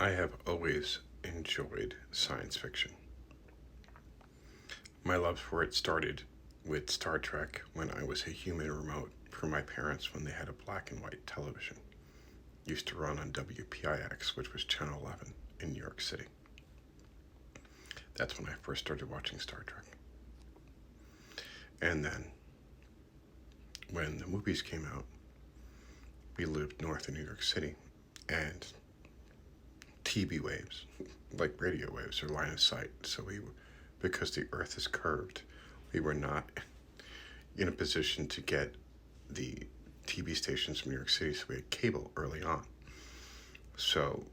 I have always enjoyed science fiction. My love for it started with Star Trek when I was a human remote for my parents when they had a black and white television. It used to run on WPIX, which was Channel 11 in New York City. That's when I first started watching Star Trek. And then when the movies came out, we lived north of New York City, and TV waves, like radio waves, are line of sight. So because the Earth is curved, we were not in a position to get the TV stations from New York City, so we had cable early on. So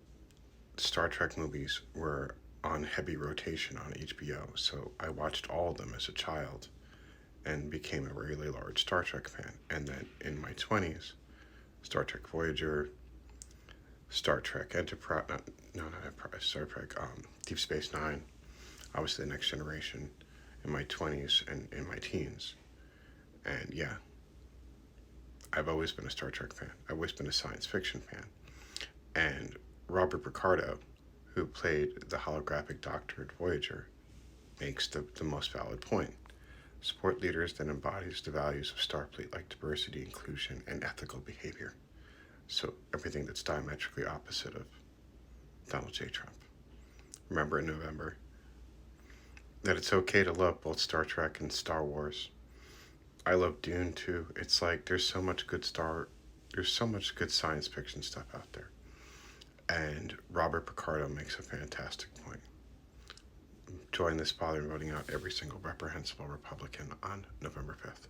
Star Trek movies were on heavy rotation on HBO, so I watched all of them as a child and became a really large Star Trek fan. And then in my 20s, Star Trek Voyager, Star Trek Enterprise, not Enterprise, Star Trek Deep Space Nine, obviously the Next Generation in my 20s and in my teens. And yeah, I've always been a Star Trek fan. I've always been a science fiction fan. And Robert Picardo, who played the holographic Doctor at Voyager, makes the most valid point. Support leaders that embodies the values of Starfleet like diversity, inclusion, and ethical behavior. So everything that's diametrically opposite of Donald J. Trump. Remember in November that it's okay to love both Star Trek and Star Wars. I love Dune too. It's like there's so much good science fiction stuff out there. And Robert Picardo makes a fantastic point. Join this father in voting out every single reprehensible Republican on November 5th.